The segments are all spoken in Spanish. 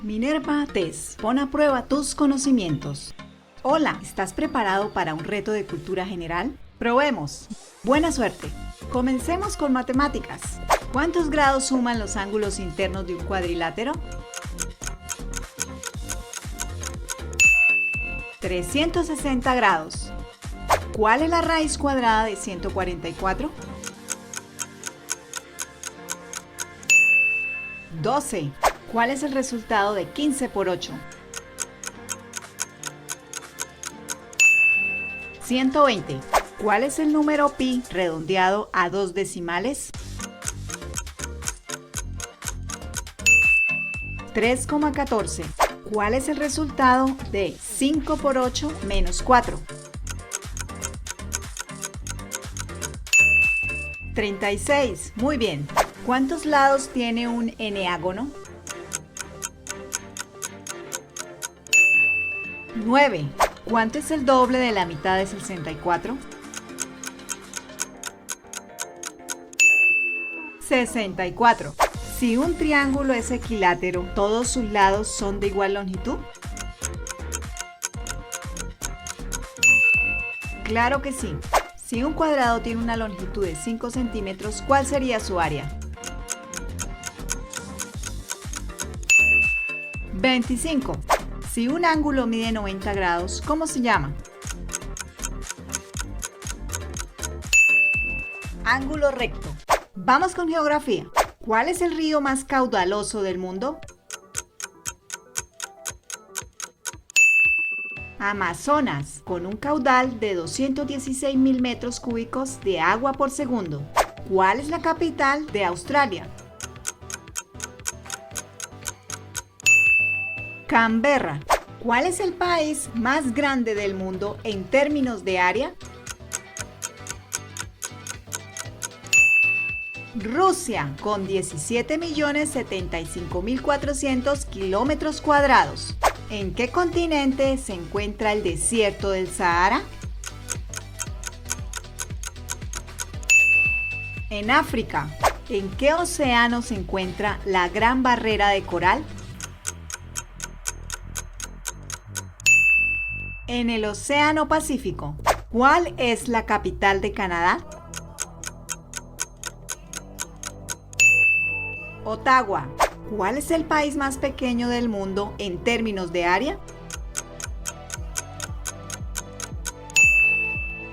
Minerva Test, pon a prueba tus conocimientos. Hola, ¿estás preparado para un reto de cultura general? Probemos. Buena suerte. Comencemos con matemáticas. ¿Cuántos grados suman los ángulos internos de un cuadrilátero? 360 grados. ¿Cuál es la raíz cuadrada de 144? 12. ¿Cuál es el resultado de 15 por 8? 120. ¿Cuál es el número pi redondeado a 2 decimales? 3,14. ¿Cuál es el resultado de 5 por 8 menos 4? 36. Muy bien. ¿Cuántos lados tiene un eneágono? 9. ¿Cuánto es el doble de la mitad de 64? 64. Si un triángulo es equilátero, ¿todos sus lados son de igual longitud? Claro que sí. Si un cuadrado tiene una longitud de 5 centímetros, ¿cuál sería su área? 25. Si un ángulo mide 90 grados, ¿cómo se llama? Ángulo recto. Vamos con geografía. ¿Cuál es el río más caudaloso del mundo? Amazonas, con un caudal de 216.000 metros cúbicos de agua por segundo. ¿Cuál es la capital de Australia? Canberra. ¿Cuál es el país más grande del mundo en términos de área? Rusia, con 17.075.400 kilómetros cuadrados. ¿En qué continente se encuentra el desierto del Sahara? En África. ¿En qué océano se encuentra la Gran Barrera de Coral? En el Océano Pacífico. ¿Cuál es la capital de Canadá? Ottawa. ¿Cuál es el país más pequeño del mundo en términos de área?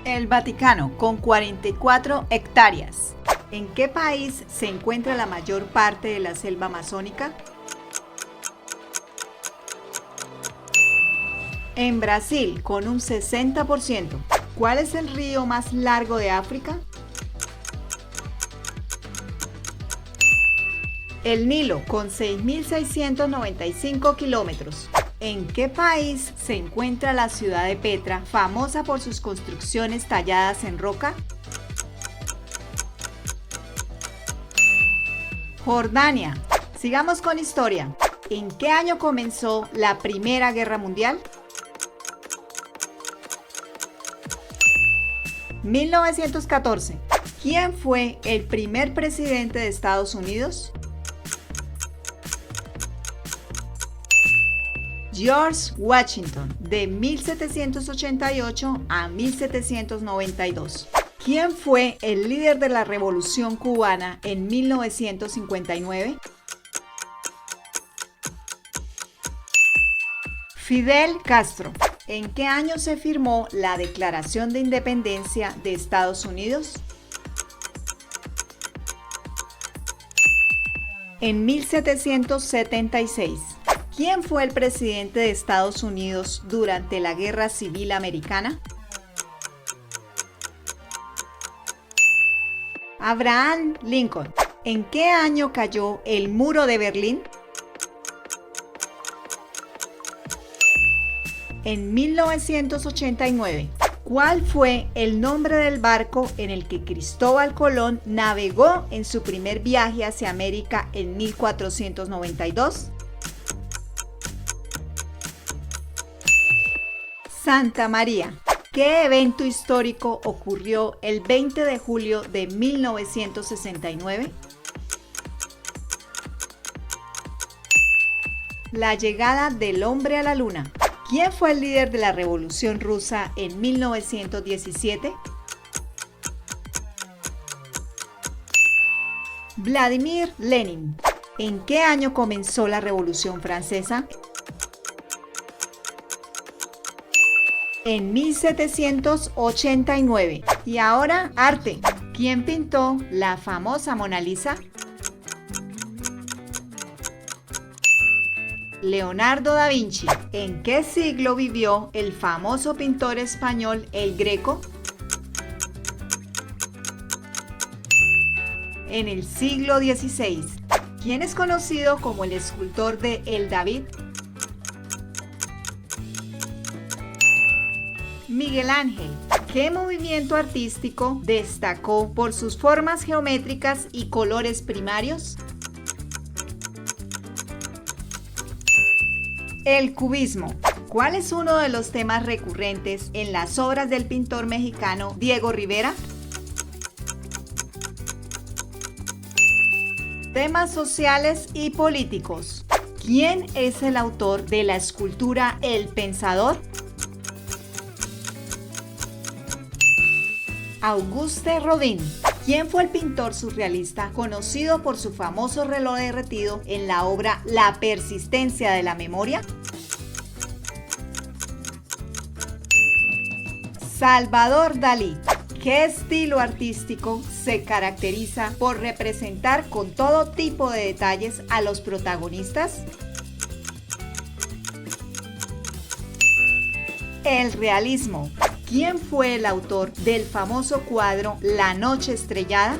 El Vaticano, con 44 hectáreas. ¿En qué país se encuentra la mayor parte de la selva amazónica? En Brasil, con un 60%. ¿Cuál es el río más largo de África? El Nilo, con 6.695 kilómetros. ¿En qué país se encuentra la ciudad de Petra, famosa por sus construcciones talladas en roca? Jordania. Sigamos con historia. ¿En qué año comenzó la Primera Guerra Mundial? 1914. ¿Quién fue el primer presidente de Estados Unidos? George Washington, de 1788 a 1792. ¿Quién fue el líder de la Revolución Cubana en 1959? Fidel Castro. ¿En qué año se firmó la Declaración de Independencia de Estados Unidos? En 1776. ¿Quién fue el presidente de Estados Unidos durante la Guerra Civil Americana? Abraham Lincoln. ¿En qué año cayó el Muro de Berlín? En 1989. ¿Cuál fue el nombre del barco en el que Cristóbal Colón navegó en su primer viaje hacia América en 1492? Santa María. ¿Qué evento histórico ocurrió el 20 de julio de 1969? La llegada del hombre a la luna. ¿Quién fue el líder de la Revolución Rusa en 1917? Vladimir Lenin. ¿En qué año comenzó la Revolución Francesa? En 1789. Y ahora, arte. ¿Quién pintó la famosa Mona Lisa? Leonardo da Vinci. ¿En qué siglo vivió el famoso pintor español El Greco? En el siglo XVI. ¿Quién es conocido como el escultor de El David? Miguel Ángel. ¿Qué movimiento artístico destacó por sus formas geométricas y colores primarios? El cubismo. ¿Cuál es uno de los temas recurrentes en las obras del pintor mexicano Diego Rivera? Temas sociales y políticos. ¿Quién es el autor de la escultura El Pensador? Auguste Rodin. ¿Quién fue el pintor surrealista conocido por su famoso reloj derretido en la obra La persistencia de la memoria? Salvador Dalí. ¿Qué estilo artístico se caracteriza por representar con todo tipo de detalles a los protagonistas? El realismo. ¿Quién fue el autor del famoso cuadro La Noche Estrellada?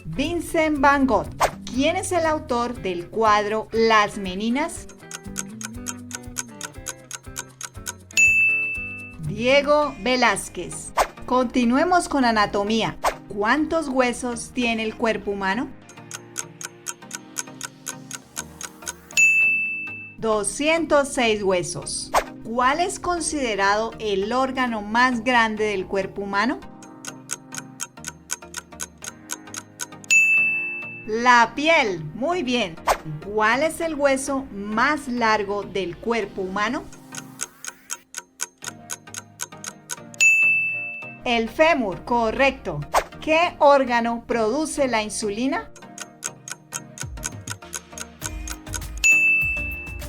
Vincent Van Gogh. ¿Quién es el autor del cuadro Las Meninas? Diego Velázquez. Continuemos con anatomía. ¿Cuántos huesos tiene el cuerpo humano? 206 huesos. ¿Cuál es considerado el órgano más grande del cuerpo humano? La piel. Muy bien. ¿Cuál es el hueso más largo del cuerpo humano? El fémur. Correcto. ¿Qué órgano produce la insulina?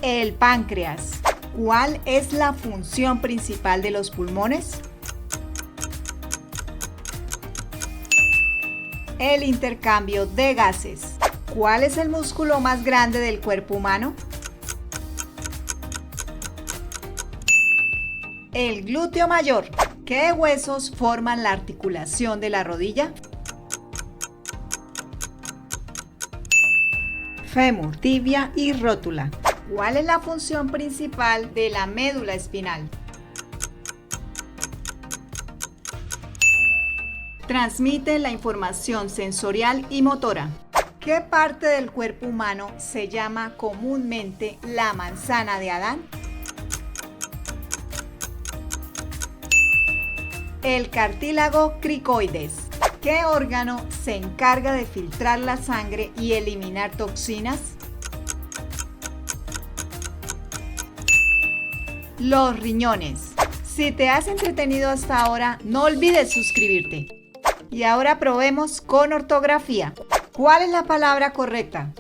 El páncreas. ¿Cuál es la función principal de los pulmones? El intercambio de gases. ¿Cuál es el músculo más grande del cuerpo humano? El glúteo mayor. ¿Qué huesos forman la articulación de la rodilla? Fémur, tibia y rótula. ¿Cuál es la función principal de la médula espinal? Transmite la información sensorial y motora. ¿Qué parte del cuerpo humano se llama comúnmente la manzana de Adán? El cartílago cricoides. ¿Qué órgano se encarga de filtrar la sangre y eliminar toxinas? Los riñones. Si te has entretenido hasta ahora, no olvides suscribirte. Y ahora probemos con ortografía. ¿Cuál es la palabra correcta?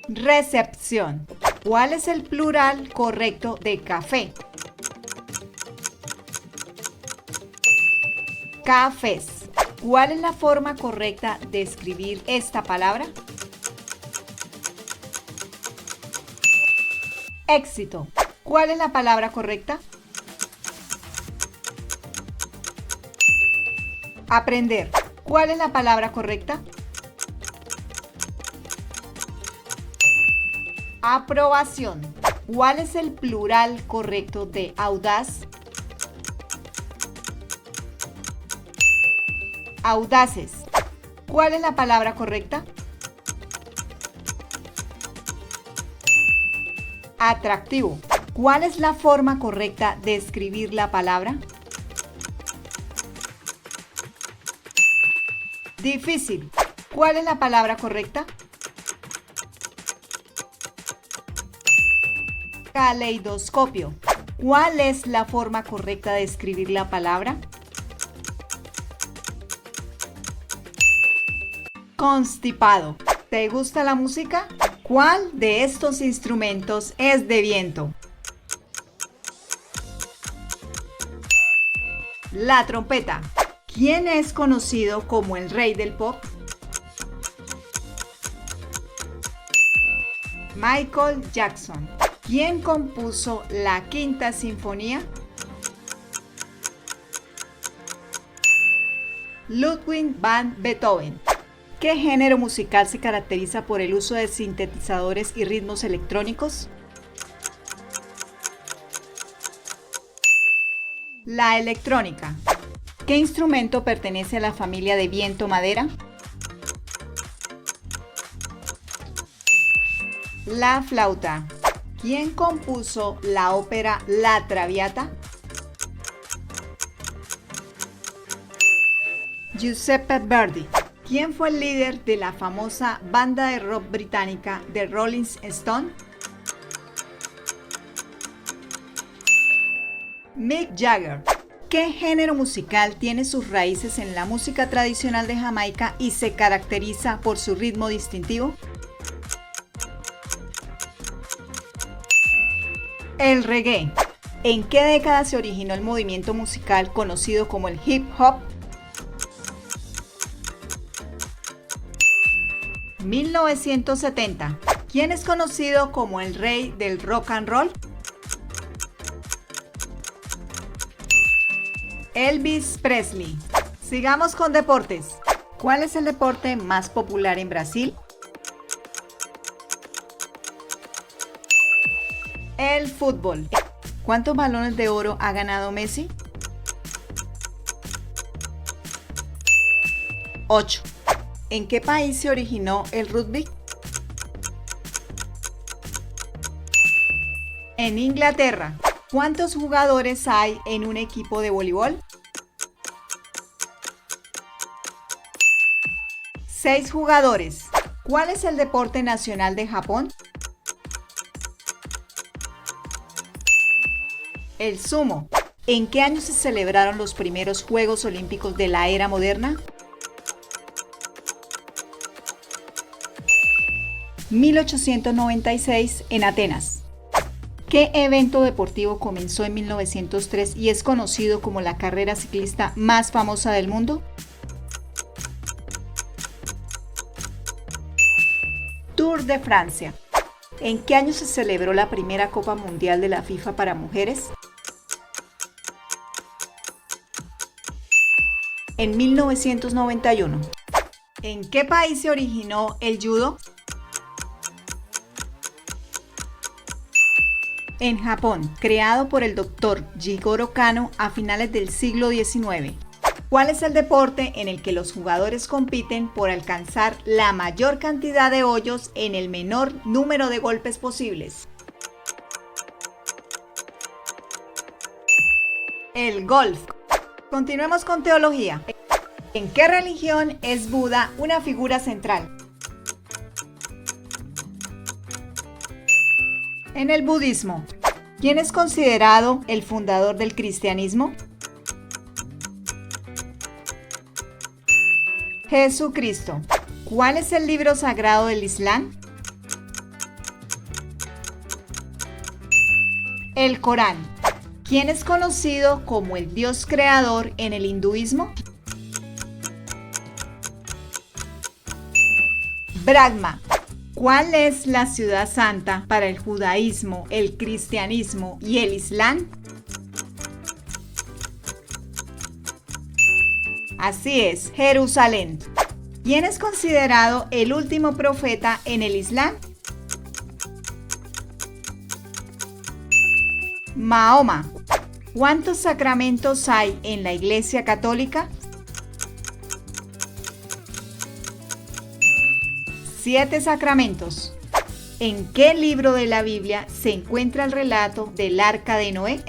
Recepción. ¿Cuál es el plural correcto de café? Cafés. ¿Cuál es la forma correcta de escribir esta palabra? Éxito. ¿Cuál es la palabra correcta? Aprender. ¿Cuál es la palabra correcta? Aprobación. ¿Cuál es el plural correcto de audaz? Audaces. ¿Cuál es la palabra correcta? Atractivo. ¿Cuál es la forma correcta de escribir la palabra? Difícil. ¿Cuál es la palabra correcta? Caleidoscopio. ¿Cuál es la forma correcta de escribir la palabra? Constipado. ¿Te gusta la música? ¿Cuál de estos instrumentos es de viento? La trompeta. ¿Quién es conocido como el rey del pop? Michael Jackson. ¿Quién compuso la Quinta Sinfonía? Ludwig van Beethoven. ¿Qué género musical se caracteriza por el uso de sintetizadores y ritmos electrónicos? La electrónica. ¿Qué instrumento pertenece a la familia de viento-madera? La flauta. ¿Quién compuso la ópera La Traviata? Giuseppe Verdi. ¿Quién fue el líder de la famosa banda de rock británica The Rolling Stones? Mick Jagger. ¿Qué género musical tiene sus raíces en la música tradicional de Jamaica y se caracteriza por su ritmo distintivo? El reggae. ¿En qué década se originó el movimiento musical conocido como el hip hop? 1970. ¿Quién es conocido como el rey del rock and roll? Elvis Presley. Sigamos con deportes. ¿Cuál es el deporte más popular en Brasil? El fútbol. ¿Cuántos balones de oro ha ganado Messi? 8. ¿En qué país se originó el rugby? En Inglaterra. ¿Cuántos jugadores hay en un equipo de voleibol? 6 jugadores. ¿Cuál es el deporte nacional de Japón? El sumo. ¿En qué año se celebraron los primeros Juegos Olímpicos de la era moderna? 1896 en Atenas. ¿Qué evento deportivo comenzó en 1903 y es conocido como la carrera ciclista más famosa del mundo? Tour de Francia. ¿En qué año se celebró la primera Copa Mundial de la FIFA para mujeres? En 1991. ¿En qué país se originó el judo? En Japón, creado por el Dr. Jigoro Kano a finales del siglo XIX. ¿Cuál es el deporte en el que los jugadores compiten por alcanzar la mayor cantidad de hoyos en el menor número de golpes posibles? El golf. Continuemos con teología. ¿En qué religión es Buda una figura central? En el budismo. ¿Quién es considerado el fundador del cristianismo? Jesucristo. ¿Cuál es el libro sagrado del Islam? El Corán. ¿Quién es conocido como el Dios creador en el hinduismo? Brahma. ¿Cuál es la ciudad santa para el judaísmo, el cristianismo y el islam? Así es, Jerusalén. ¿Quién es considerado el último profeta en el islam? Mahoma. ¿Cuántos sacramentos hay en la Iglesia Católica? 7 sacramentos. ¿En qué libro de la Biblia se encuentra el relato del Arca de Noé?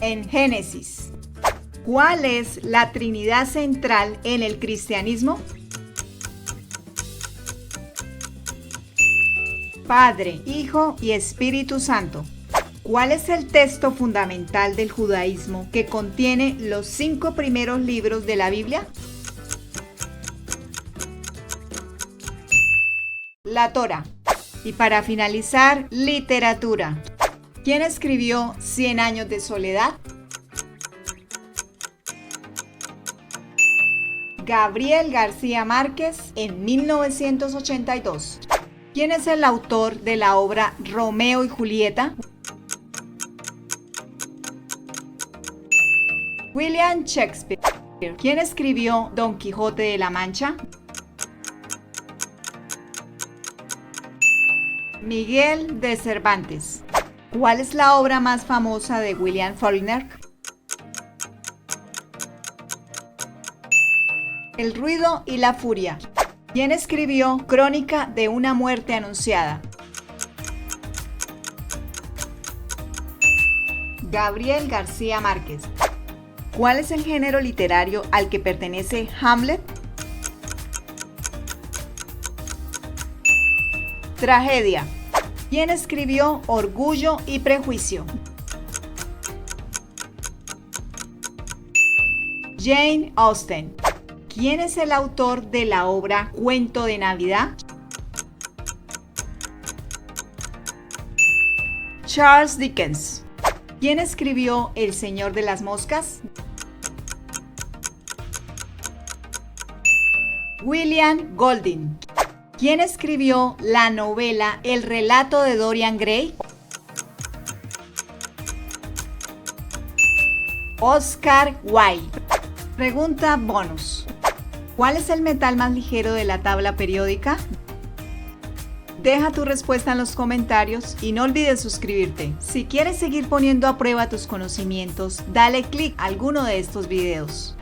En Génesis. ¿Cuál es la Trinidad central en el cristianismo? Padre, Hijo y Espíritu Santo. ¿Cuál es el texto fundamental del judaísmo que contiene los 5 primeros libros de la Biblia? La Torá. Y para finalizar, literatura. ¿Quién escribió 100 años de soledad? Gabriel García Márquez en 1982. ¿Quién es el autor de la obra Romeo y Julieta? William Shakespeare. ¿Quién escribió Don Quijote de la Mancha? Miguel de Cervantes. ¿Cuál es la obra más famosa de William Faulkner? El ruido y la furia. ¿Quién escribió Crónica de una muerte anunciada? Gabriel García Márquez. ¿Cuál es el género literario al que pertenece Hamlet? Tragedia. ¿Quién escribió Orgullo y Prejuicio? Jane Austen. ¿Quién es el autor de la obra Cuento de Navidad? Charles Dickens. ¿Quién escribió El Señor de las Moscas? William Golding. ¿Quién escribió la novela El relato de Dorian Gray? Oscar Wilde. Pregunta bonus. ¿Cuál es el metal más ligero de la tabla periódica? Deja tu respuesta en los comentarios y no olvides suscribirte. Si quieres seguir poniendo a prueba tus conocimientos, dale clic a alguno de estos videos.